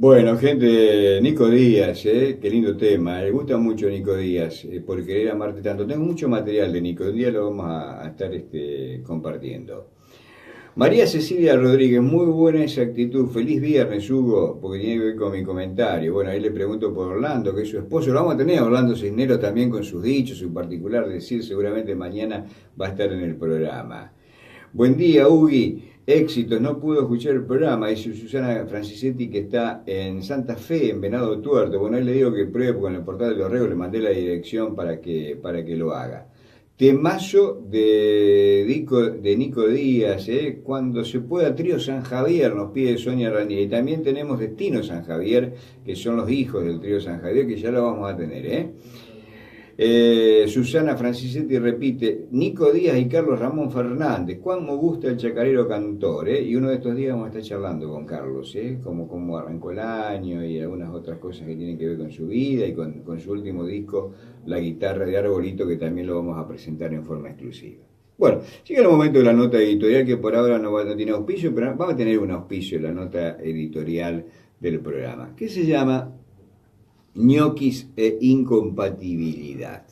Bueno, gente, Nico Díaz, qué lindo tema, me gusta mucho Nico Díaz, por querer amarte tanto. Tengo mucho material de Nico, un día lo vamos a estar compartiendo. María Cecilia Rodríguez, muy buena esa actitud, feliz viernes Hugo, porque tiene que ver con mi comentario. Bueno, ahí le pregunto por Orlando, que es su esposo, lo vamos a tener a Orlando Cisneros también con sus dichos, su particular decir, seguramente mañana va a estar en el programa. Buen día, Ugi. Éxitos, no pudo escuchar el programa, dice Susana Francisetti que está en Santa Fe, en Venado Tuerto. Bueno, ahí le digo que pruebe con el portal de los Regos, le mandé la dirección para que lo haga. Temazo de Nico Díaz, cuando se pueda Trío San Javier, nos pide Sonia Ranieri. Y también tenemos Destino San Javier, que son los hijos del Trío San Javier, que ya lo vamos a tener, Susana Francisetti repite, Nico Díaz y Carlos Ramón Fernández, cuán me gusta el chacarero cantor, y uno de estos días vamos a estar charlando con Carlos, cómo arrancó el año y algunas otras cosas que tienen que ver con su vida y con su último disco, La guitarra de Arbolito, que también lo vamos a presentar en forma exclusiva. Bueno, llega el momento de la nota editorial, que por ahora no tiene auspicio, pero vamos a tener un auspicio en la nota editorial del programa, que se llama ñoquis e incompatibilidad.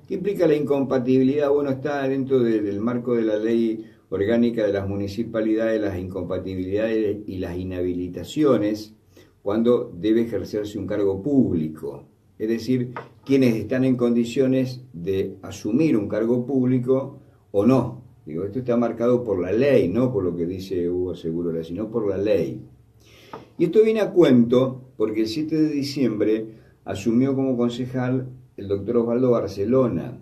¿Qué implica la incompatibilidad? Bueno, está dentro del marco de la ley orgánica de las municipalidades, las incompatibilidades y las inhabilitaciones cuando debe ejercerse un cargo público. Es decir, quienes están en condiciones de asumir un cargo público o no. Digo, esto está marcado por la ley, no por lo que dice Hugo Segurola, sino por la ley. Y esto viene a cuento porque el 7 de diciembre asumió como concejal el doctor Osvaldo Barcelona.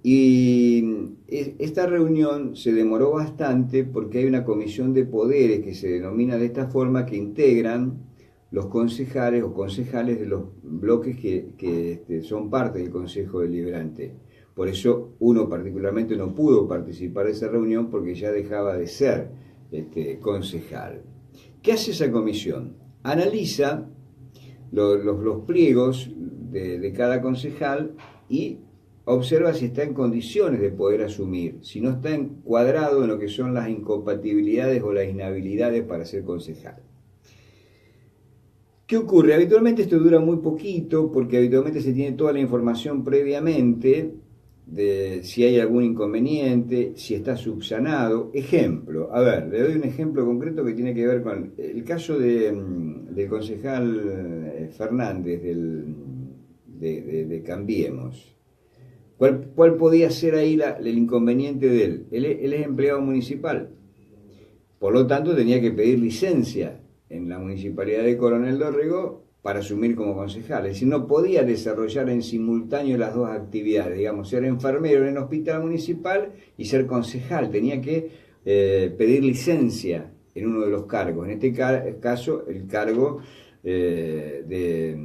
Y esta reunión se demoró bastante porque hay una comisión de poderes que se denomina de esta forma, que integran los concejales o concejales de los bloques que son parte del Consejo Deliberante. Por eso uno particularmente no pudo participar de esa reunión porque ya dejaba de ser concejal. ¿Qué hace esa comisión? Analiza los pliegos de cada concejal y observa si está en condiciones de poder asumir, si no está encuadrado en lo que son las incompatibilidades o las inhabilidades para ser concejal. ¿Qué ocurre? Habitualmente esto dura muy poquito porque habitualmente se tiene toda la información previamente de si hay algún inconveniente, si está subsanado. Ejemplo, a ver, le doy un ejemplo concreto que tiene que ver con el caso del concejal Fernández de Cambiemos. ¿Cuál podía ser ahí el inconveniente de él? Él es empleado municipal, por lo tanto tenía que pedir licencia en la municipalidad de Coronel Dorrego para asumir como concejal. Es decir, no podía desarrollar en simultáneo las dos actividades, digamos, ser enfermero en el hospital municipal y ser concejal. Tenía que pedir licencia en uno de los cargos, en este caso el cargo que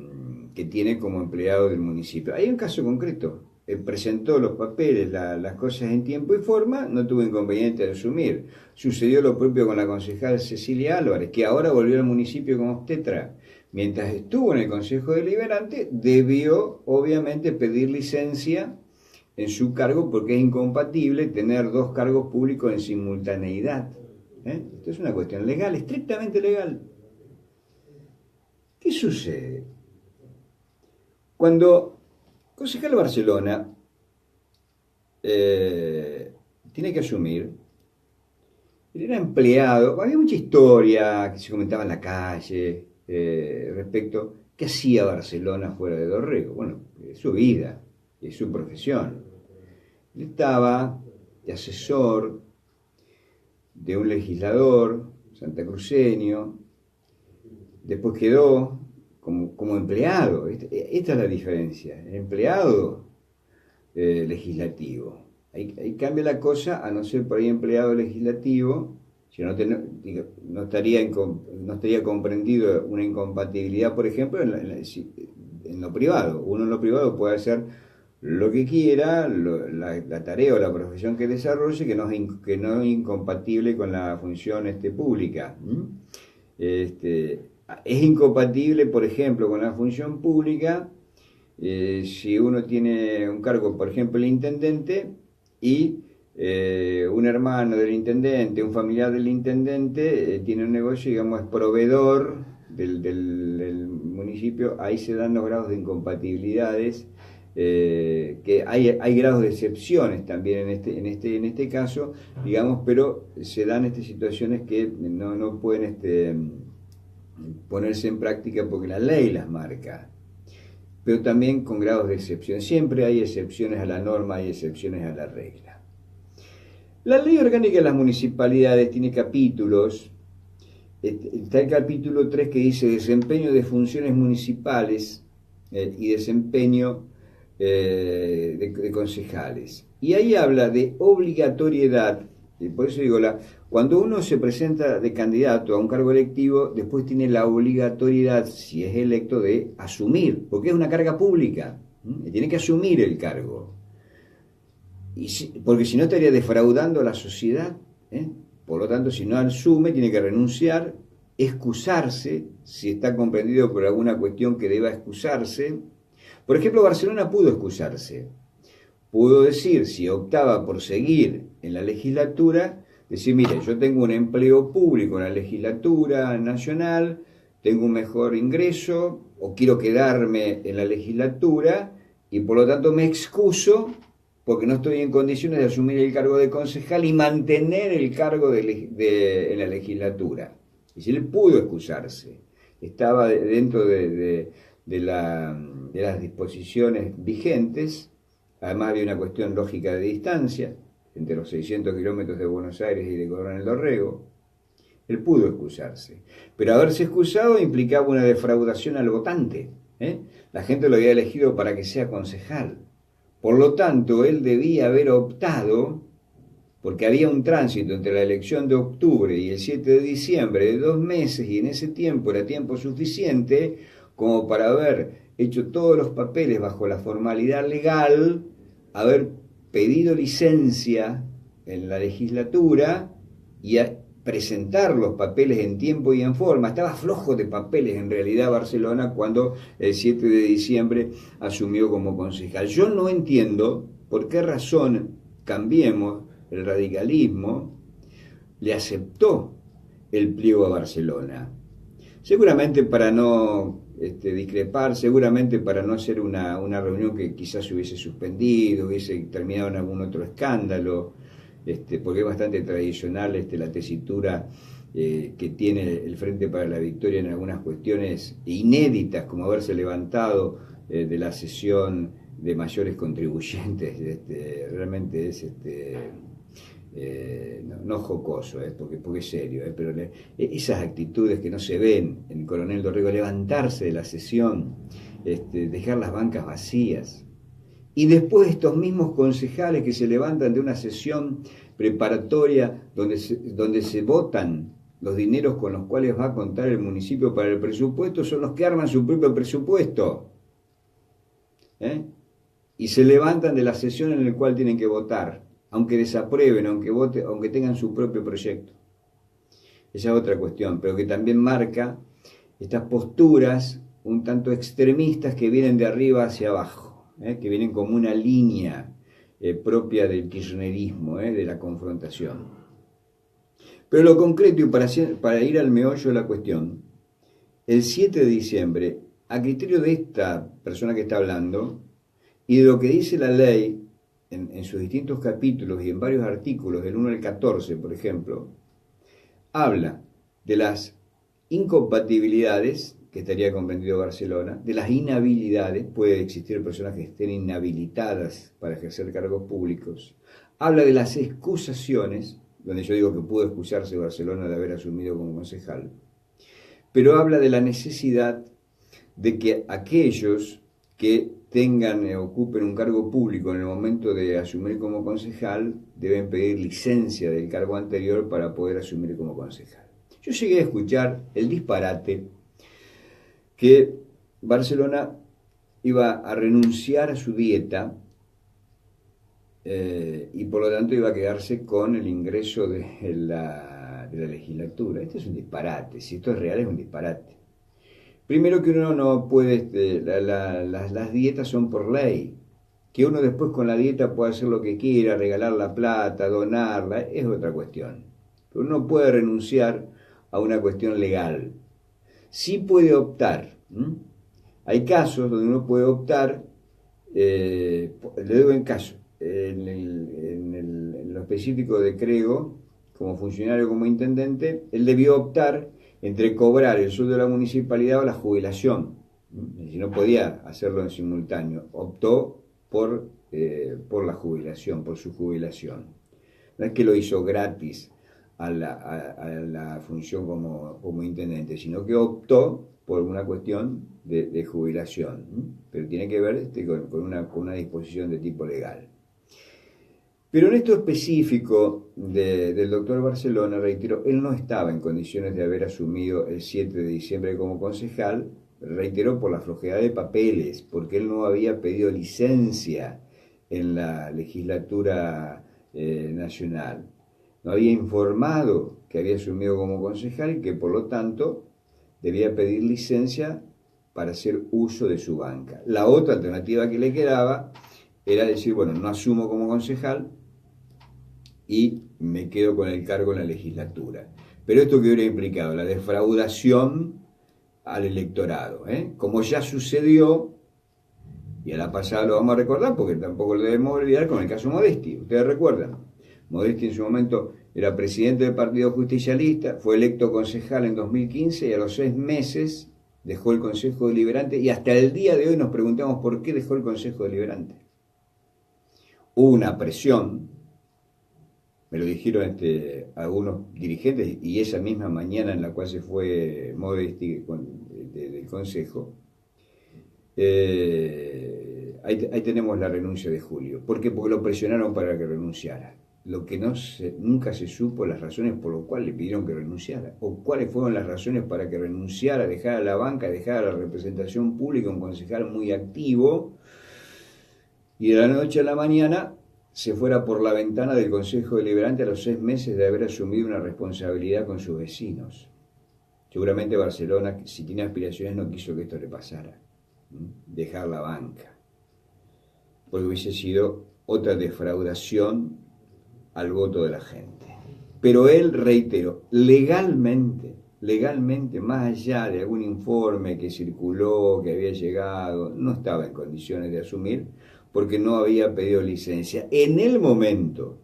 tiene como empleado del municipio. Hay un caso concreto, presentó los papeles, las cosas en tiempo y forma, no tuvo inconveniente de asumir. Sucedió lo propio con la concejal Cecilia Álvarez, que ahora volvió al municipio como obstetra. Mientras estuvo en el Consejo Deliberante, debió obviamente pedir licencia en su cargo porque es incompatible tener dos cargos públicos en simultaneidad. Esto es una cuestión legal, estrictamente legal. ¿Qué sucede? Cuando concejal Barcelona tiene que asumir, él era empleado, había mucha historia que se comentaba en la calle respecto qué hacía Barcelona fuera de Dorrego. Bueno, es su vida, es su profesión. Él estaba de asesor de un legislador santacruceño, después quedó como empleado. Esta es la diferencia, el empleado legislativo. Ahí cambia la cosa, a no ser por ahí empleado legislativo, si no estaría comprendido una incompatibilidad, por ejemplo, en lo privado. Uno en lo privado puede hacer lo que quiera, la tarea o la profesión que desarrolle, que no es incompatible con la función pública. Es incompatible, por ejemplo, con la función pública si uno tiene un cargo, por ejemplo, el intendente, y un hermano del intendente, un familiar del intendente, tiene un negocio, digamos, es proveedor del municipio, ahí se dan los grados de incompatibilidades, que hay grados de excepciones también en este caso, digamos, pero se dan situaciones que no pueden ponerse en práctica porque la ley las marca, pero también con grados de excepción. Siempre hay excepciones a la norma, hay excepciones a la regla. La ley orgánica de las municipalidades tiene capítulos. Está el capítulo 3 que dice desempeño de funciones municipales y desempeño de concejales. Y ahí habla de obligatoriedad. Por eso digo, cuando uno se presenta de candidato a un cargo electivo, después tiene la obligatoriedad, si es electo, de asumir, porque es una carga pública. Tiene que asumir el cargo. Porque si no estaría defraudando a la sociedad. Por lo tanto, si no asume, tiene que renunciar, excusarse, si está comprendido por alguna cuestión que deba excusarse. Por ejemplo, Barcelona pudo excusarse. Pudo decir, si optaba por seguir en la legislatura, decir, mire, yo tengo un empleo público en la legislatura nacional, tengo un mejor ingreso, o quiero quedarme en la legislatura, y por lo tanto me excuso porque no estoy en condiciones de asumir el cargo de concejal y mantener el cargo en la legislatura. Y si él pudo excusarse, estaba dentro de las disposiciones vigentes. Además había una cuestión lógica de distancia, entre los 600 kilómetros de Buenos Aires y de Coronel Dorrego. Él pudo excusarse. Pero haberse excusado implicaba una defraudación al votante. La gente lo había elegido para que sea concejal. Por lo tanto, él debía haber optado, porque había un tránsito entre la elección de octubre y el 7 de diciembre de 2 meses, y en ese tiempo era tiempo suficiente como para haber hecho todos los papeles bajo la formalidad legal, haber pedido licencia en la legislatura y presentar los papeles en tiempo y en forma. Estaba flojo de papeles en realidad Barcelona cuando el 7 de diciembre asumió como concejal. Yo no entiendo por qué razón Cambiemos, el radicalismo, le aceptó el pliego a Barcelona. Seguramente para no discrepar, seguramente para no hacer una reunión que quizás se hubiese suspendido, hubiese terminado en algún otro escándalo, porque es bastante tradicional la tesitura que tiene el Frente para la Victoria en algunas cuestiones inéditas, como haberse levantado de la sesión de mayores contribuyentes. Realmente es no jocoso, porque es serio, pero esas actitudes que no se ven en Coronel Dorrego, levantarse de la sesión, dejar las bancas vacías, y después estos mismos concejales que se levantan de una sesión preparatoria donde se votan los dineros con los cuales va a contar el municipio para el presupuesto, son los que arman su propio presupuesto, y se levantan de la sesión en la cual tienen que votar, aunque desaprueben, aunque tengan su propio proyecto. Esa es otra cuestión, pero que también marca estas posturas un tanto extremistas que vienen de arriba hacia abajo, que vienen como una línea propia del kirchnerismo, de la confrontación. Pero lo concreto, y para ir al meollo de la cuestión, el 7 de diciembre, a criterio de esta persona que está hablando, y de lo que dice la ley en sus distintos capítulos y en varios artículos, del 1 al 14, por ejemplo, habla de las incompatibilidades, que estaría comprendido Barcelona, de las inhabilidades, puede existir personas que estén inhabilitadas para ejercer cargos públicos, habla de las excusaciones, donde yo digo que pudo excusarse Barcelona de haber asumido como concejal, pero habla de la necesidad de que aquellos que ocupen un cargo público en el momento de asumir como concejal, deben pedir licencia del cargo anterior para poder asumir como concejal. Yo llegué a escuchar el disparate que Barcelona iba a renunciar a su dieta y por lo tanto iba a quedarse con el ingreso de la legislatura. Esto es un disparate, si esto es real es un disparate. Primero que uno no puede, las dietas son por ley, que uno después con la dieta puede hacer lo que quiera, regalar la plata, donarla, es otra cuestión. Pero uno puede renunciar a una cuestión legal. Sí puede optar. Hay casos donde uno puede optar, le doy un caso, en lo específico de Crego, como funcionario, como intendente, él debió optar entre cobrar el sueldo de la municipalidad o la jubilación. Si no podía hacerlo en simultáneo, optó por la jubilación, por su jubilación. No es que lo hizo gratis a la función como intendente, sino que optó por una cuestión de jubilación, pero tiene que ver con una disposición de tipo legal. Pero en esto específico del doctor Barcelona, reitero, él no estaba en condiciones de haber asumido el 7 de diciembre como concejal, reitero, por la flojedad de papeles, porque él no había pedido licencia en la legislatura nacional. No había informado que había asumido como concejal y que por lo tanto debía pedir licencia para hacer uso de su banca. La otra alternativa que le quedaba era decir, bueno, no asumo como concejal y me quedo con el cargo en la legislatura. Pero esto que hubiera implicado la defraudación al electorado, como ya sucedió, y a la pasada lo vamos a recordar porque tampoco lo debemos olvidar con el caso Modesti. Ustedes recuerdan, Modesti en su momento era presidente del Partido Justicialista, fue electo concejal en 2015 y a los 6 meses dejó el Consejo Deliberante y hasta el día de hoy nos preguntamos por qué dejó el Consejo Deliberante. Hubo una presión, me lo dijeron algunos dirigentes, y esa misma mañana en la cual se fue Modesti del Consejo, ahí tenemos la renuncia de Julio. ¿Por qué? Porque lo presionaron para que renunciara. Lo que nunca se supo las razones por las cuales le pidieron que renunciara, o cuáles fueron las razones para que renunciara, dejara la banca, dejara la representación pública, un concejal muy activo, y de la noche a la mañana se fuera por la ventana del Consejo Deliberante a los 6 meses de haber asumido una responsabilidad con sus vecinos. Seguramente Barcelona, si tiene aspiraciones, no quiso que esto le pasara, dejar la banca, porque hubiese sido otra defraudación al voto de la gente. Pero él, reitero, legalmente, más allá de algún informe que circuló, que había llegado, no estaba en condiciones de asumir porque no había pedido licencia. En el momento,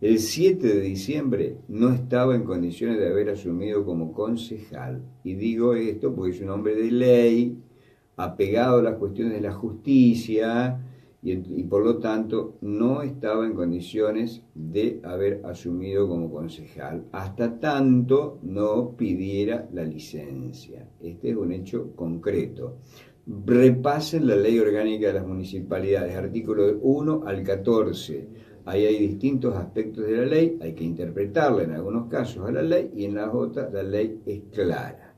el 7 de diciembre, no estaba en condiciones de haber asumido como concejal. Y digo esto porque es un hombre de ley, apegado a las cuestiones de la justicia, y por lo tanto no estaba en condiciones de haber asumido como concejal hasta tanto no pidiera la licencia. Este es un hecho concreto. Repasen la ley orgánica de las municipalidades, artículos 1 al 14. Ahí hay distintos aspectos de la ley, hay que interpretarla en algunos casos a la ley y en las otras la ley es clara.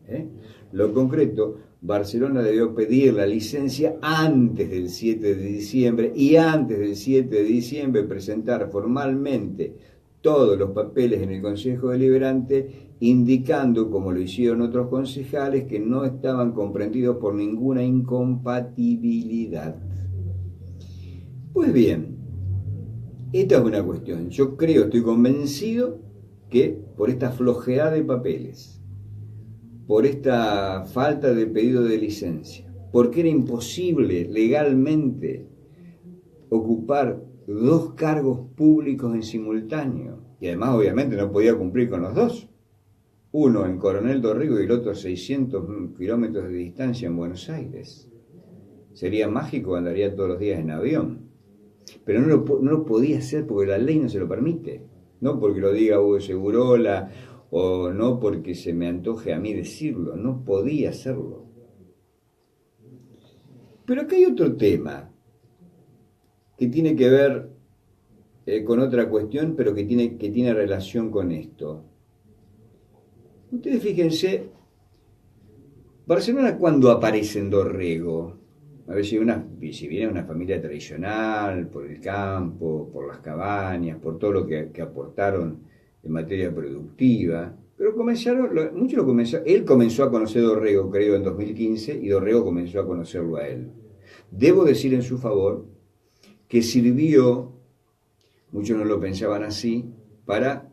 Lo concreto, Barcelona debió pedir la licencia antes del 7 de diciembre y antes del 7 de diciembre presentar formalmente todos los papeles en el Consejo Deliberante indicando, como lo hicieron otros concejales, que no estaban comprendidos por ninguna incompatibilidad. Pues bien, esta es una cuestión. Yo estoy convencido que por esta flojedad de papeles, por esta falta de pedido de licencia, porque era imposible legalmente ocupar 2 cargos públicos en simultáneo, y además obviamente no podía cumplir con los 2, uno en Coronel Dorrego y el otro a 600 kilómetros de distancia en Buenos Aires. Sería mágico, andaría todos los días en avión, pero no lo podía hacer porque la ley no se lo permite, no porque lo diga Hugo Segurola o no porque se me antoje a mí decirlo, no podía hacerlo. Pero acá hay otro tema que tiene que ver con otra cuestión, pero que tiene relación con esto. Ustedes fíjense, Barcelona cuando aparece en Dorrego, a ver si viene una familia tradicional, por el campo, por las cabañas, por todo lo que aportaron en materia productiva, pero él comenzó a conocer Dorrego, creo, en 2015, y Dorrego comenzó a conocerlo a él. Debo decir en su favor que sirvió, muchos no lo pensaban así, para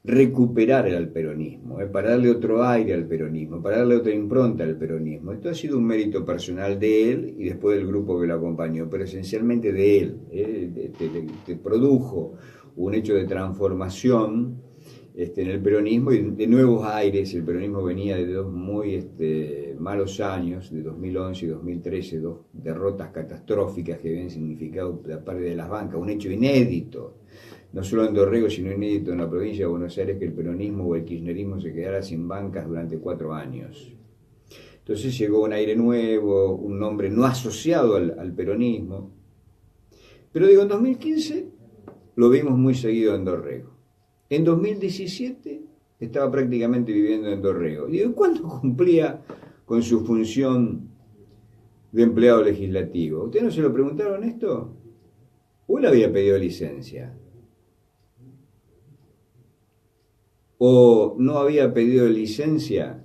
recuperar al peronismo, para darle otro aire al peronismo, para darle otra impronta al peronismo. Esto ha sido un mérito personal de él y después del grupo que lo acompañó, pero esencialmente de él. Produjo un hecho de transformación en el peronismo y de nuevos aires. El peronismo venía de dos muy malos años, de 2011 y 2013, dos derrotas catastróficas que habían significado la pérdida de las bancas, un hecho inédito, no solo en Dorrego, sino inédito en la provincia de Buenos Aires, que el peronismo o el kirchnerismo se quedara sin bancas durante 4 años. Entonces llegó un aire nuevo, un nombre no asociado al peronismo. Pero digo, en 2015 lo vimos muy seguido en Dorrego. En 2017 estaba prácticamente viviendo en Dorrego. Digo, ¿cuándo cumplía con su función de empleado legislativo? ¿Ustedes no se lo preguntaron esto? ¿O él había pedido licencia? ¿O no había pedido licencia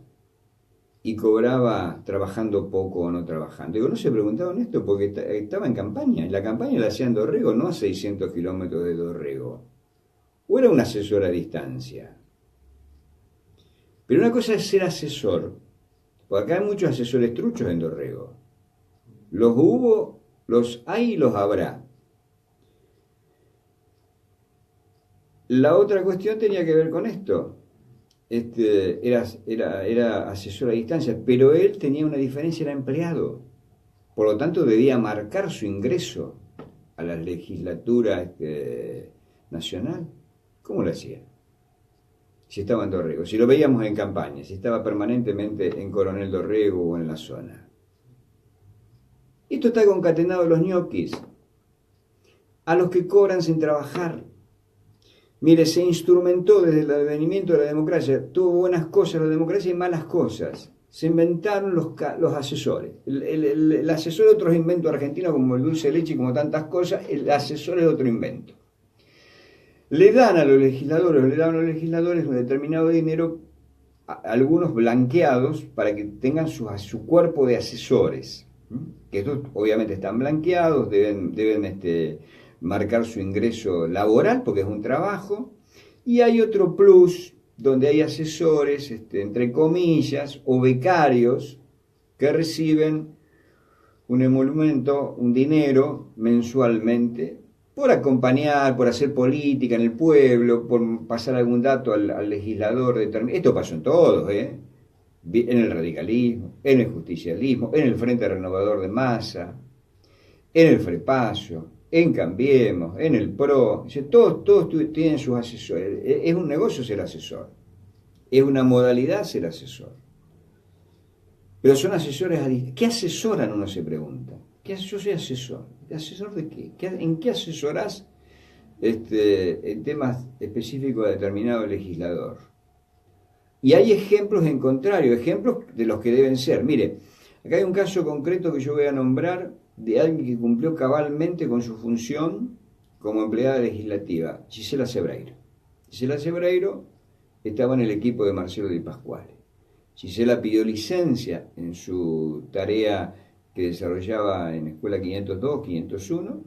y cobraba trabajando poco o no trabajando? Digo, ¿no se preguntaban esto? Porque estaba en campaña. Y la campaña la hacía en Dorrego, no a 600 kilómetros de Dorrego. ¿O era un asesor a distancia? Pero una cosa es ser asesor. Porque acá hay muchos asesores truchos en Dorrego. Los hubo, los hay y los habrá. La otra cuestión tenía que ver con esto. Era asesor a distancia, pero él tenía una diferencia, era empleado. Por lo tanto, debía marcar su ingreso a la legislatura nacional. ¿Cómo lo hacía? Si estaba en Dorrego, si lo veíamos en campaña, si estaba permanentemente en Coronel Dorrego o en la zona. Esto está concatenado a los ñoquis, a los que cobran sin trabajar. Mire, se instrumentó desde el advenimiento de la democracia, tuvo buenas cosas la democracia y malas cosas. Se inventaron los asesores. El asesor es otro invento argentino, como el dulce de leche y como tantas cosas, el asesor es otro invento. Le dan a los legisladores un determinado dinero, algunos blanqueados, para que tengan su cuerpo de asesores, que estos obviamente están blanqueados, deben marcar su ingreso laboral porque es un trabajo, y hay otro plus donde hay asesores, entre comillas, o becarios que reciben un emolumento, un dinero mensualmente por acompañar, por hacer política en el pueblo, por pasar algún dato al legislador determinado. Esto pasó en todos, en el radicalismo, en el justicialismo, en el Frente Renovador de Massa, en el Frepaso, en Cambiemos, en el PRO. Todos tienen sus asesores. Es un negocio ser asesor. Es una modalidad ser asesor. Pero son asesores a distancia. ¿Qué asesoran? Uno se pregunta. Yo soy asesor. ¿Asesor de qué? ¿En qué asesorás en temas específicos de determinado legislador? Y hay ejemplos en contrario, ejemplos de los que deben ser. Mire, acá hay un caso concreto que yo voy a nombrar de alguien que cumplió cabalmente con su función como empleada legislativa, Gisela Sebreiro. Gisela Sebreiro estaba en el equipo de Marcelo Di Pasquale. Gisela pidió licencia en su tarea que desarrollaba en Escuela 502, 501,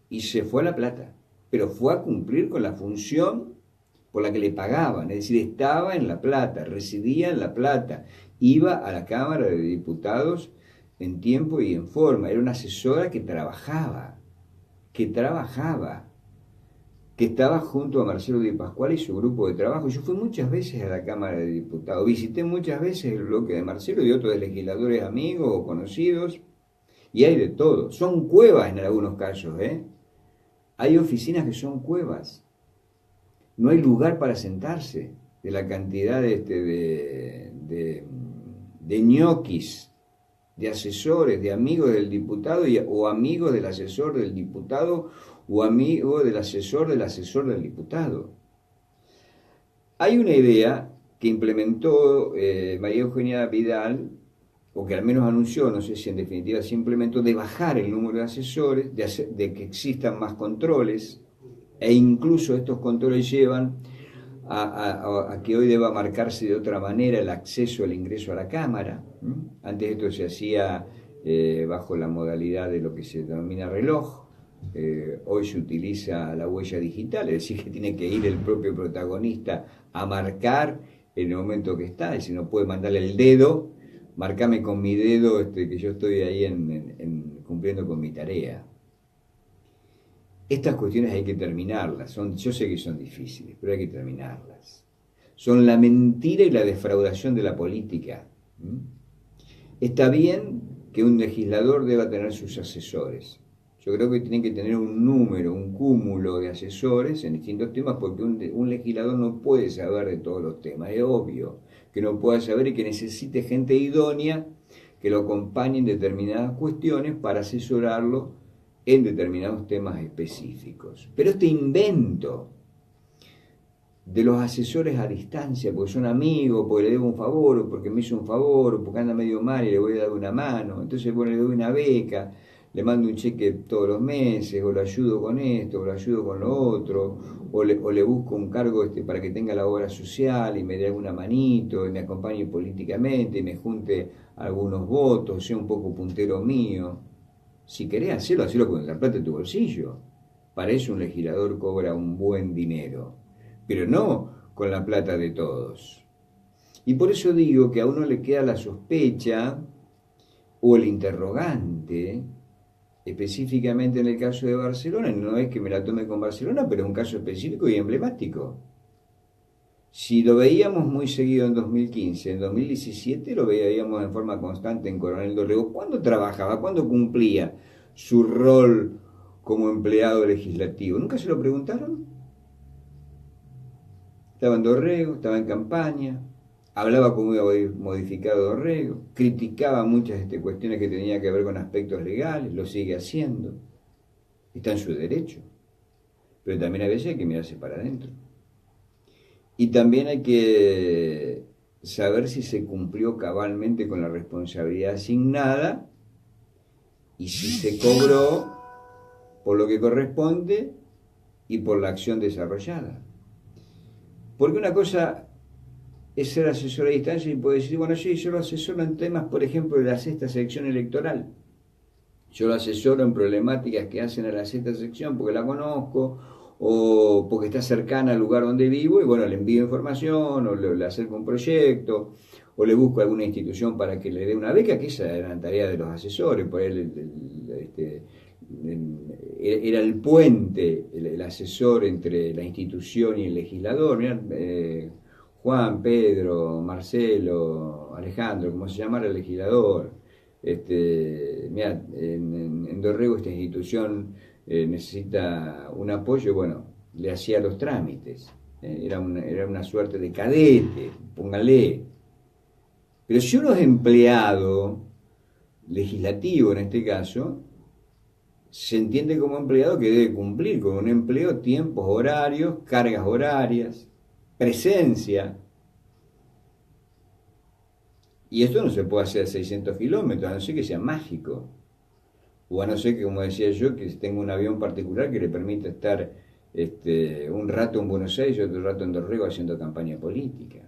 y se fue a La Plata, pero fue a cumplir con la función por la que le pagaban, es decir, estaba en La Plata, residía en La Plata, iba a la Cámara de Diputados en tiempo y en forma, era una asesora que trabajaba, que estaba junto a Marcelo Di Pasquale y su grupo de trabajo. Yo fui muchas veces a la Cámara de Diputados, visité muchas veces el bloque de Marcelo y otros legisladores amigos o conocidos, y hay de todo. Son cuevas en algunos casos, Hay oficinas que son cuevas. No hay lugar para sentarse de la cantidad de ñoquis, de asesores, de amigos del diputado o amigos del asesor del diputado o amigo del asesor del diputado. Hay una idea que implementó María Eugenia Vidal, o que al menos anunció, no sé si en definitiva se implementó, de bajar el número de asesores, de que existan más controles, e incluso estos controles llevan a que hoy deba marcarse de otra manera el acceso, el ingreso a la Cámara. Antes esto se hacía bajo la modalidad de lo que se denomina reloj, hoy se utiliza la huella digital, es decir, que tiene que ir el propio protagonista a marcar en el momento que está, y si no puede mandarle el dedo, marcame con mi dedo que yo estoy ahí cumpliendo con mi tarea. Estas cuestiones hay que terminarlas, yo sé que son difíciles, pero hay que terminarlas. Son la mentira y la defraudación de la política. Está bien que un legislador deba tener sus asesores. Yo creo que tienen que tener un número, un cúmulo de asesores en distintos temas, porque un legislador no puede saber de todos los temas. Es obvio que no pueda saber y que necesite gente idónea que lo acompañe en determinadas cuestiones para asesorarlo en determinados temas específicos. Pero este invento de los asesores a distancia, porque son amigos, porque le debo un favor, o porque me hizo un favor, o porque anda medio mal y le voy a dar una mano, entonces bueno, le doy una beca, le mando un cheque todos los meses, o lo ayudo con esto, o lo ayudo con lo otro, o le busco un cargo para que tenga la obra social y me dé alguna manito, y me acompañe políticamente, y me junte algunos votos, sea un poco puntero mío. Si querés hacerlo, hacelo con la plata de tu bolsillo. Para eso un legislador cobra un buen dinero, pero no con la plata de todos. Y por eso digo que a uno le queda la sospecha o el interrogante, específicamente en el caso de Barcelona, no es que me la tome con Barcelona, pero es un caso específico y emblemático. Si lo veíamos muy seguido en 2015, en 2017 lo veíamos en forma constante en Coronel Dorrego. ¿Cuándo trabajaba? ¿Cuándo cumplía su rol como empleado legislativo? ¿Nunca se lo preguntaron? Estaba en Dorrego, estaba en campaña, hablaba como iba modificado Dorrego, criticaba muchas cuestiones que tenían que ver con aspectos legales, lo sigue haciendo. Está en su derecho. Pero también a veces hay que mirarse para adentro. Y también hay que saber si se cumplió cabalmente con la responsabilidad asignada y si se cobró por lo que corresponde y por la acción desarrollada. Porque una cosa es ser asesor a distancia y puede decir, bueno, sí, yo lo asesoro en temas, por ejemplo, de la sexta sección electoral. Yo lo asesoro en problemáticas que hacen a la sexta sección porque la conozco o porque está cercana al lugar donde vivo y bueno, le envío información o le acerco un proyecto o le busco alguna institución para que le dé una beca, que esa era la tarea de los asesores, por él era el puente, el asesor entre la institución y el legislador. Mirá, Juan, Pedro, Marcelo, Alejandro, como se llamara el legislador. Mirá, en Dorrego esta institución necesita un apoyo, bueno, le hacía los trámites, era una suerte de cadete, póngale. Pero si uno es empleado legislativo en este caso, se entiende como empleado que debe cumplir con un empleo, tiempos, horarios, cargas horarias, presencia. Y esto no se puede hacer a 600 kilómetros, a no ser que sea mágico. O a no ser que, como decía yo, que tenga un avión particular que le permita estar un rato en Buenos Aires y otro rato en Dorrego haciendo campaña política.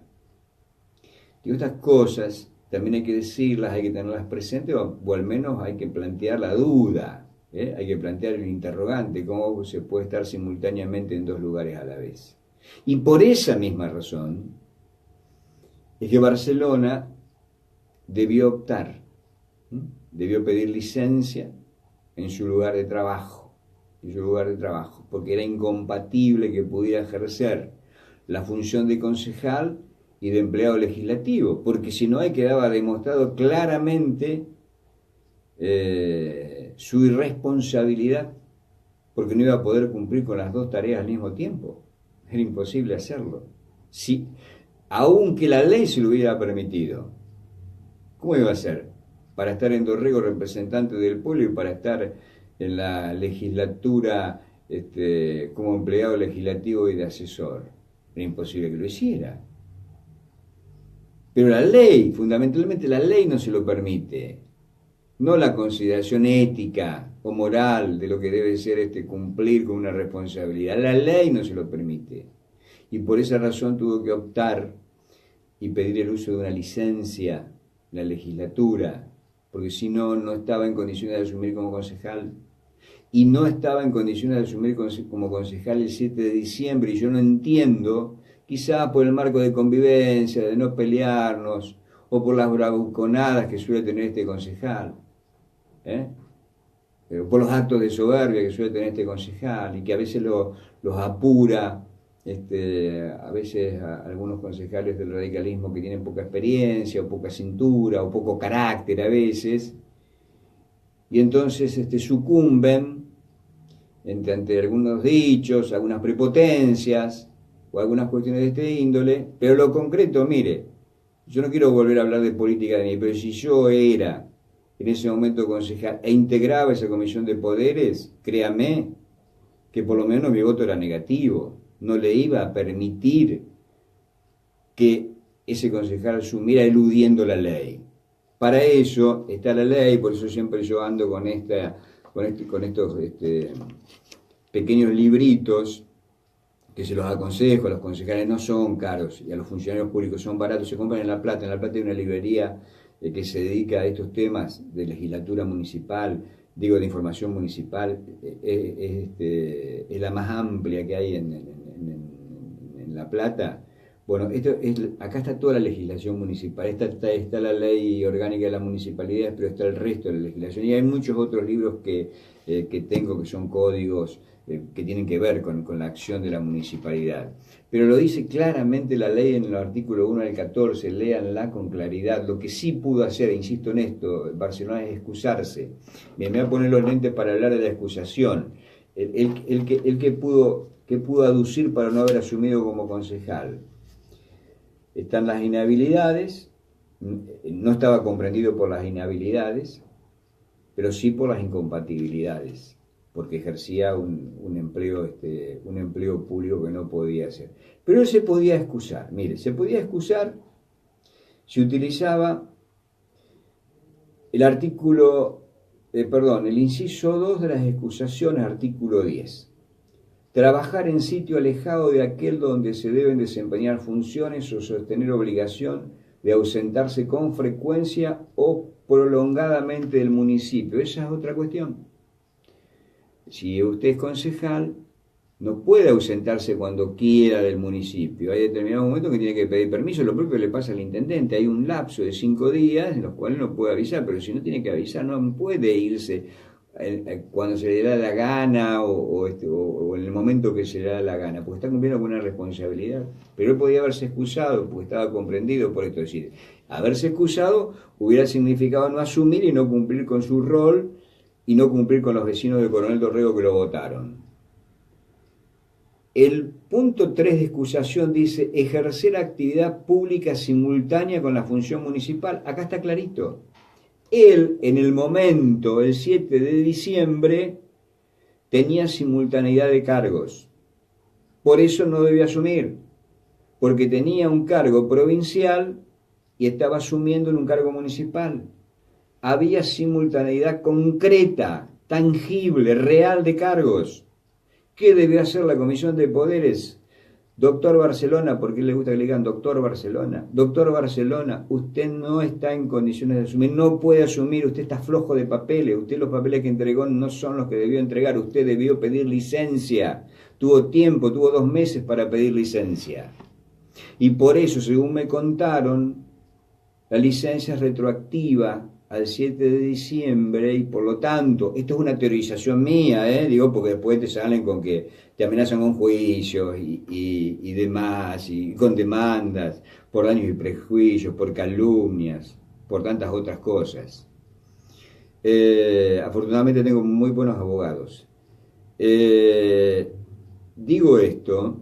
Digo, estas cosas también hay que decirlas, hay que tenerlas presentes, o al menos hay que plantear la duda, hay que plantear el interrogante, cómo se puede estar simultáneamente en dos lugares a la vez. Y por esa misma razón es que Barcelona debió optar, debió pedir licencia en su lugar de trabajo, porque era incompatible que pudiera ejercer la función de concejal y de empleado legislativo, porque si no ahí quedaba demostrado claramente su irresponsabilidad, porque no iba a poder cumplir con las dos tareas al mismo tiempo, era imposible hacerlo. Si, aunque la ley se lo hubiera permitido, ¿cómo iba a ser? Para estar en Dorrego representante del pueblo y para estar en la legislatura como empleado legislativo y de asesor. Era imposible que lo hiciera. Pero la ley, fundamentalmente la ley no se lo permite. No la consideración ética o moral de lo que debe ser cumplir con una responsabilidad. La ley no se lo permite. Y por esa razón tuvo que optar y pedir el uso de una licencia, la legislatura, porque si no, no estaba en condiciones de asumir como concejal. y no estaba en condiciones de asumir como concejal el 7 de diciembre, y yo no entiendo, quizá por el marco de convivencia, de no pelearnos, o por las bravuconadas que suele tener este concejal, ¿eh? Por los actos de soberbia que suele tener este concejal, y que a veces los apura, a veces a algunos concejales del radicalismo que tienen poca experiencia, o poca cintura, o poco carácter a veces, y entonces sucumben ante algunos dichos, algunas prepotencias o algunas cuestiones de este índole. Pero lo concreto, mire, yo no quiero volver a hablar de política de mí, pero si yo era en ese momento concejal e integraba esa comisión de poderes, créame que por lo menos mi voto era negativo. No le iba a permitir que ese concejal asumiera eludiendo la ley. Para eso está la ley, por eso siempre yo ando con estos pequeños libritos que se los aconsejo. A los concejales no son caros y a los funcionarios públicos son baratos, se compran en La Plata. En La Plata hay una librería que se dedica a estos temas de legislatura municipal, de información municipal, es la más amplia que hay en La Plata. Bueno, acá está toda la legislación municipal, está la ley orgánica de las municipalidades, pero está el resto de la legislación. Y hay muchos otros libros que tengo que son códigos que tienen que ver con la acción de la municipalidad. Pero lo dice claramente la ley en el artículo 1 al 14, léanla con claridad. Lo que sí pudo hacer, insisto en esto, Barcelona, es excusarse. Me voy a poner los lentes para hablar de la excusación. El que pudo aducir para no haber asumido como concejal. Están las inhabilidades, no estaba comprendido por las inhabilidades, pero sí por las incompatibilidades, porque ejercía un empleo público que no podía hacer. Pero él se podía excusar, mire, se podía excusar si utilizaba el inciso 2 de las excusaciones, artículo 10. Trabajar en sitio alejado de aquel donde se deben desempeñar funciones o sostener obligación de ausentarse con frecuencia o prolongadamente del municipio. Esa es otra cuestión. Si usted es concejal, no puede ausentarse cuando quiera del municipio. Hay determinados momentos que tiene que pedir permiso. Lo propio le pasa al intendente. Hay un lapso de 5 días en los cuales no puede avisar, pero si no tiene que avisar, no puede irse cuando se le da la gana o en el momento que se le da la gana, porque está cumpliendo con una responsabilidad. Pero él podía haberse excusado porque estaba comprendido por esto. Es decir, haberse excusado hubiera significado no asumir y no cumplir con su rol y no cumplir con los vecinos de Coronel Dorrego que lo votaron. El punto 3 de excusación dice ejercer actividad pública simultánea con la función municipal. Acá está clarito. Él, en el momento, el 7 de diciembre, tenía simultaneidad de cargos. Por eso no debía asumir, porque tenía un cargo provincial y estaba asumiendo en un cargo municipal. Había simultaneidad concreta, tangible, real de cargos. ¿Qué debió hacer la Comisión de Poderes? Doctor Barcelona, ¿por qué le gusta que le digan doctor Barcelona? Doctor Barcelona, usted no está en condiciones de asumir, no puede asumir, usted está flojo de papeles, usted los papeles que entregó no son los que debió entregar, usted debió pedir licencia, tuvo tiempo, tuvo 2 meses para pedir licencia. Y por eso, según me contaron, la licencia es retroactiva al 7 de diciembre y por lo tanto, esto es una teorización mía, digo, porque después te salen con que te amenazan con juicios y demás, y con demandas por daños y prejuicios, por calumnias, por tantas otras cosas. Afortunadamente tengo muy buenos abogados. Digo esto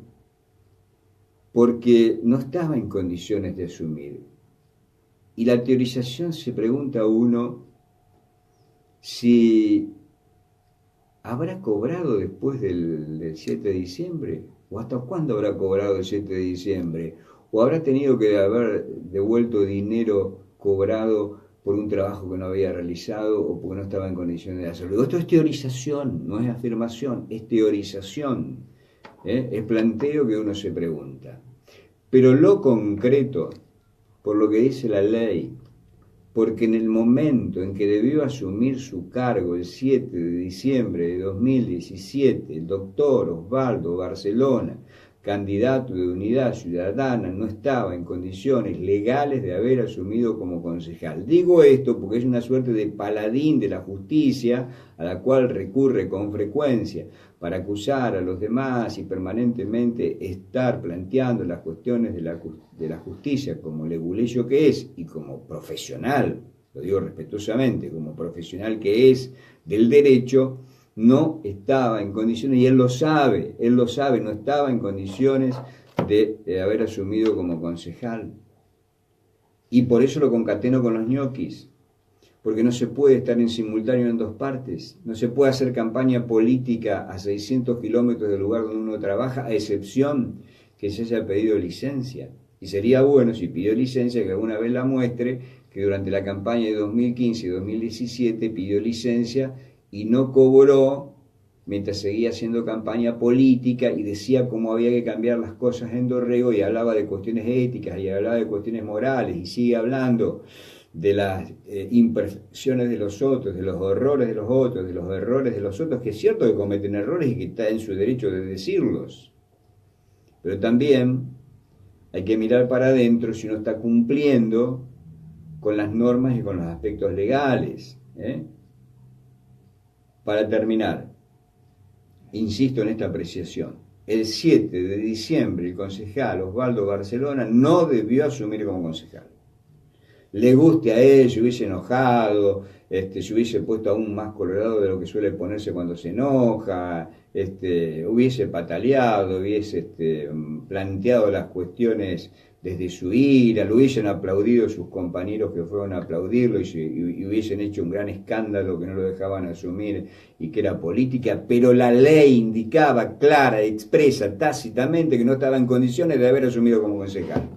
porque no estaba en condiciones de asumir. Y la teorización se pregunta a uno si habrá cobrado después del 7 de diciembre, o hasta cuándo habrá cobrado el 7 de diciembre, o habrá tenido que haber devuelto dinero cobrado por un trabajo que no había realizado o porque no estaba en condiciones de hacerlo. Esto es teorización, no es afirmación, es teorización, es planteo que uno se pregunta. Pero lo concreto, por lo que dice la ley, porque en el momento en que debió asumir su cargo el 7 de diciembre de 2017, el doctor Osvaldo Barcelona, candidato de Unidad Ciudadana, no estaba en condiciones legales de haber asumido como concejal. Digo esto porque es una suerte de paladín de la justicia a la cual recurre con frecuencia para acusar a los demás y permanentemente estar planteando las cuestiones de la justicia como leguleyo que es y como profesional, lo digo respetuosamente, como profesional que es del derecho, no estaba en condiciones, y él lo sabe, no estaba en condiciones de haber asumido como concejal. Y por eso lo concateno con los ñoquis, porque no se puede estar en simultáneo en dos partes, no se puede hacer campaña política a 600 kilómetros del lugar donde uno trabaja, a excepción que se haya pedido licencia. Y sería bueno, si pidió licencia, que alguna vez la muestre, que durante la campaña de 2015 y 2017 pidió licencia y no cobró mientras seguía haciendo campaña política y decía cómo había que cambiar las cosas en Dorrego y hablaba de cuestiones éticas y hablaba de cuestiones morales y sigue hablando de las imperfecciones de los otros, de los horrores de los otros, de los errores de los otros, que es cierto que cometen errores y que está en su derecho de decirlos. Pero también hay que mirar para adentro si uno está cumpliendo con las normas y con los aspectos legales. Para terminar, insisto en esta apreciación, el 7 de diciembre el concejal Osvaldo Barcelona no debió asumir como concejal. Le guste a él, se hubiese enojado, se hubiese puesto aún más colorado de lo que suele ponerse cuando se enoja, hubiese pataleado, hubiese planteado las cuestiones desde su ira, lo hubiesen aplaudido sus compañeros que fueron a aplaudirlo y hubiesen hecho un gran escándalo que no lo dejaban asumir y que era política, pero la ley indicaba clara, expresa, tácitamente que no estaba en condiciones de haber asumido como concejal.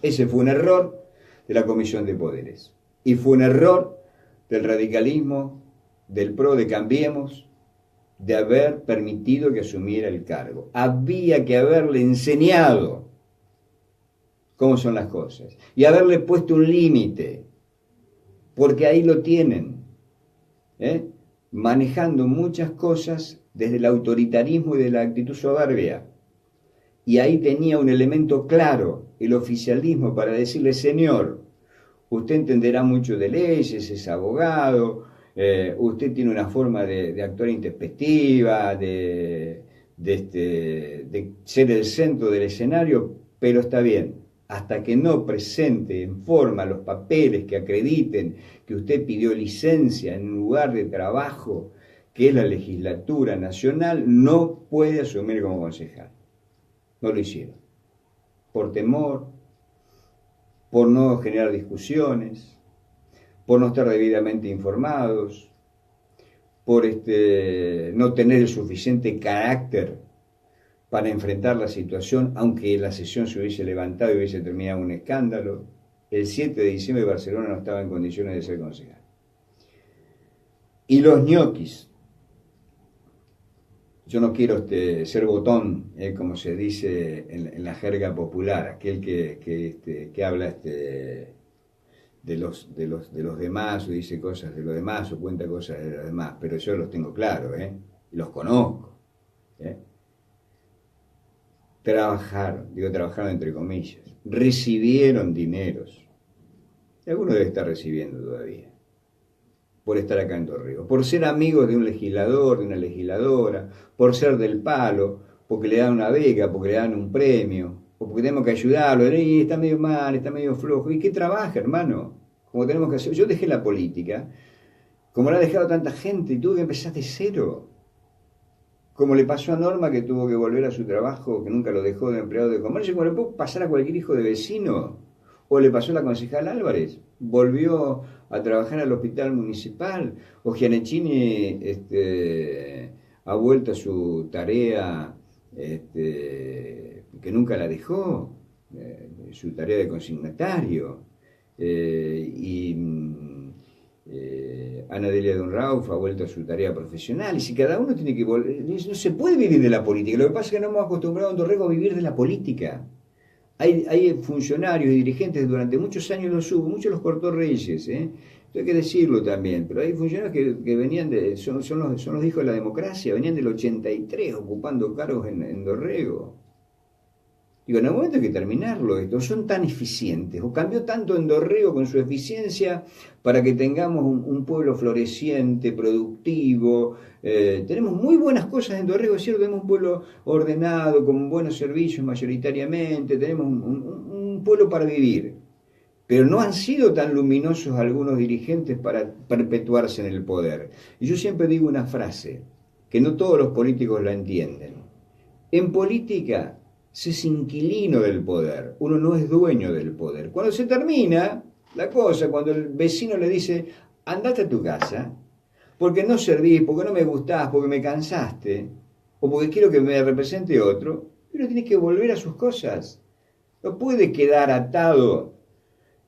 Ese fue un error de la Comisión de Poderes y fue un error del radicalismo, del PRO, de Cambiemos, de haber permitido que asumiera el cargo. Había que haberle enseñado cómo son las cosas y haberle puesto un límite, porque ahí lo tienen, manejando muchas cosas desde el autoritarismo y de la actitud soberbia. Y ahí tenía un elemento claro, el oficialismo, para decirle: señor, usted entenderá mucho de leyes, es abogado, usted tiene una forma de actuar intempestiva, de ser el centro del escenario, pero está bien, hasta que no presente en forma los papeles que acrediten que usted pidió licencia en un lugar de trabajo, que es la legislatura nacional, no puede asumir como concejal. No lo hicieron, por temor, por no generar discusiones, por no estar debidamente informados, por no tener el suficiente carácter para enfrentar la situación, aunque la sesión se hubiese levantado y hubiese terminado un escándalo. El 7 de diciembre Barcelona no estaba en condiciones de ser concejal. Y los ñoquis, yo no quiero ser botón, como se dice en la jerga popular, aquel que habla de los demás, o dice cosas de los demás, o cuenta cosas de los demás, pero yo los tengo claros, y los conozco. Trabajaron entre comillas, recibieron dineros, y algunos deben estar recibiendo todavía, por estar acá en Dorrego, por ser amigos de un legislador, de una legisladora, por ser del palo, porque le dan una beca, porque le dan un premio, o porque tenemos que ayudarlo, está medio mal, está medio flojo. ¿Y qué trabaja, hermano? Como tenemos que hacer. Yo dejé la política, como la ha dejado tanta gente, y tuve que empezar de cero. Como le pasó a Norma, que tuvo que volver a su trabajo, que nunca lo dejó de empleado de comercio, como le puede pasar a cualquier hijo de vecino. O le pasó a la concejal Álvarez, volvió a trabajar al hospital municipal. O Gianecchini ha vuelto a su tarea, que nunca la dejó, su tarea de consignatario. Ana Delia Don Rauf ha vuelto a su tarea profesional. Y si cada uno tiene que volver, no se puede vivir de la política. Lo que pasa es que no hemos acostumbrado en Dorrego a vivir de la política. Hay funcionarios y dirigentes, durante muchos años los hubo, muchos los cortó Reyes, ¿eh? Esto hay que decirlo también, pero hay funcionarios que venían son los hijos de la democracia, venían del 83 ocupando cargos en Dorrego. Digo, en el momento hay que terminarlo esto, son tan eficientes, o cambió tanto en Dorrego con su eficiencia para que tengamos un pueblo floreciente, productivo. Tenemos muy buenas cosas en Dorrego, es cierto, tenemos un pueblo ordenado, con buenos servicios mayoritariamente, tenemos un pueblo para vivir, pero no han sido tan luminosos algunos dirigentes para perpetuarse en el poder. Y yo siempre digo una frase, que no todos los políticos la entienden. En política se es inquilino del poder, uno no es dueño del poder. Cuando se termina la cosa, cuando el vecino le dice, andate a tu casa, porque no servís, porque no me gustás, porque me cansaste, o porque quiero que me represente otro, uno tiene que volver a sus cosas. No puede quedar atado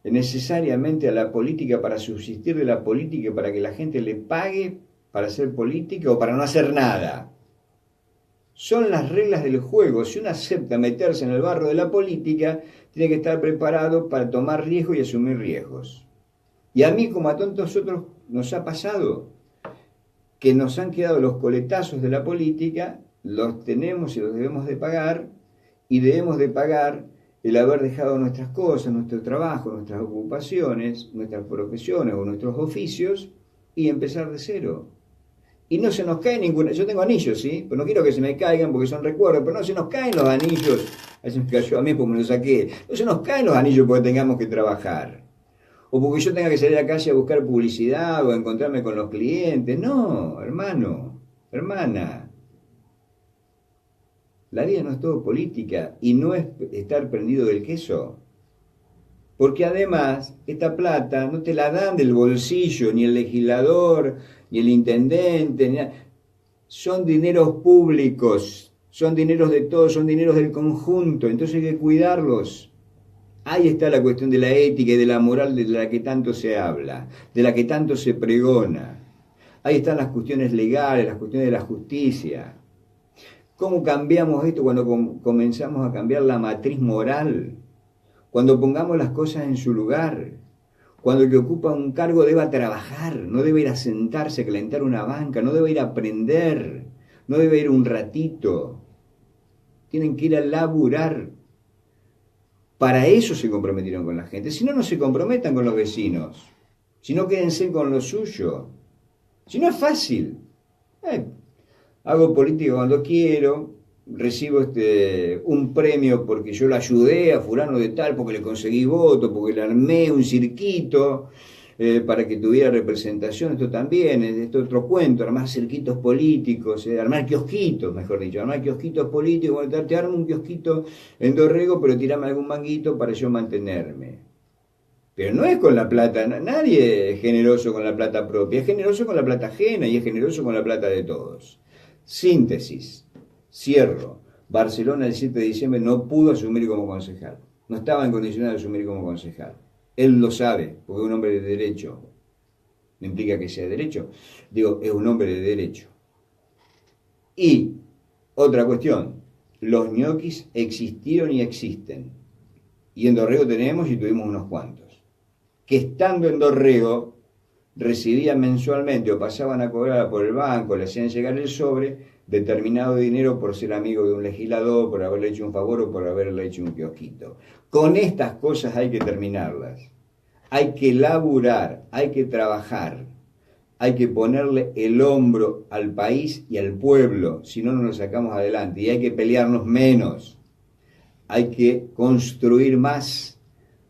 necesariamente a la política para subsistir de la política, para que la gente le pague para hacer política o para no hacer nada. Son las reglas del juego. Si uno acepta meterse en el barro de la política, tiene que estar preparado para tomar riesgos y asumir riesgos. Y a mí, como a tantos otros, nos ha pasado que nos han quedado los coletazos de la política, los tenemos y los debemos de pagar, y debemos de pagar el haber dejado nuestras cosas, nuestro trabajo, nuestras ocupaciones, nuestras profesiones o nuestros oficios, y empezar de cero. Y no se nos cae ninguna. Yo tengo anillos, ¿sí? Pero no quiero que se me caigan porque son recuerdos, pero no se nos caen los anillos. Ahí se me cayó a mí porque me lo saqué. No se nos caen los anillos porque tengamos que trabajar. O porque yo tenga que salir a la calle a buscar publicidad o a encontrarme con los clientes. No, hermano, hermana. La vida no es todo política y no es estar prendido del queso. Porque además, esta plata no te la dan del bolsillo, ni el legislador, ni el intendente, son dineros públicos, son dineros de todos, son dineros del conjunto, entonces hay que cuidarlos. Ahí está la cuestión de la ética y de la moral de la que tanto se habla, de la que tanto se pregona. Ahí están las cuestiones legales, las cuestiones de la justicia. ¿Cómo cambiamos esto cuando comenzamos a cambiar la matriz moral? Cuando pongamos las cosas en su lugar, cuando el que ocupa un cargo deba trabajar, no debe ir a sentarse a calentar una banca, no debe ir a aprender, no debe ir un ratito, tienen que ir a laburar. Para eso se comprometieron con la gente, si no, no se comprometan con los vecinos, si no, quédense con lo suyo, si no es fácil. Hago política cuando quiero, recibo un premio porque yo le ayudé a fulano de tal, porque le conseguí voto, porque le armé un cirquito para que tuviera representación. Esto también, esto es otro cuento, armar cirquitos políticos, armar kiosquitos, mejor dicho, armar kiosquitos políticos. Bueno, te armo un kiosquito en Dorrego, pero tirame algún manguito para yo mantenerme. Pero no es con la plata, nadie es generoso con la plata propia, es generoso con la plata ajena y es generoso con la plata de todos. Síntesis. Cierro. Barcelona el 7 de diciembre no pudo asumir como concejal. No estaba en condiciones de asumir como concejal. Él lo sabe, porque es un hombre de derecho. No implica que sea de derecho. Digo, es un hombre de derecho. Y, otra cuestión, los ñoquis existieron y existen. Y en Dorrego tenemos y tuvimos unos cuantos. Que estando en Dorrego, recibían mensualmente o pasaban a cobrar por el banco, le hacían llegar el sobre, determinado dinero por ser amigo de un legislador, por haberle hecho un favor o por haberle hecho un kiosquito. Con estas cosas hay que terminarlas. Hay que laburar, hay que trabajar, hay que ponerle el hombro al país y al pueblo, si no, no lo sacamos adelante. Y hay que pelearnos menos, hay que construir más,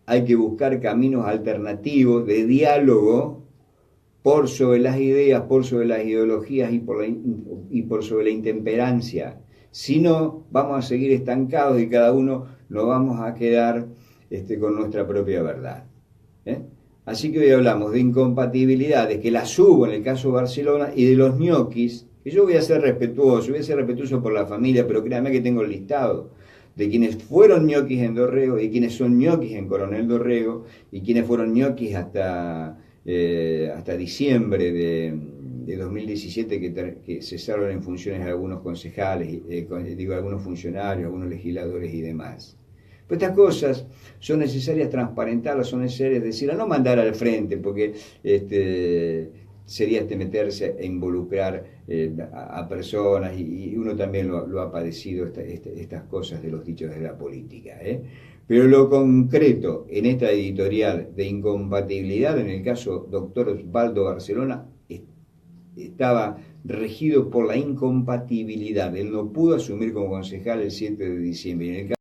hay que buscar caminos alternativos de diálogo por sobre las ideas, por sobre las ideologías y por sobre la intemperancia. Si no, vamos a seguir estancados y cada uno nos vamos a quedar con nuestra propia verdad. Así que hoy hablamos de incompatibilidades, que las hubo en el caso de Barcelona, y de los ñoquis, que yo voy a ser respetuoso por la familia, pero créanme que tengo el listado de quienes fueron ñoquis en Dorrego y quienes son ñoquis en Coronel Dorrego y quienes fueron ñoquis hasta diciembre de 2017 que cesaron en funciones algunos concejales, algunos funcionarios, algunos legisladores y demás. Pues estas cosas son necesarias transparentarlas, son necesarias decirlas, no mandar al frente, porque sería meterse e involucrar a personas, y uno también lo ha padecido, estas cosas de los dichos de la política. Pero lo concreto en esta editorial de incompatibilidad, en el caso doctor Osvaldo Barcelona, estaba regido por la incompatibilidad. Él no pudo asumir como concejal el 7 de diciembre.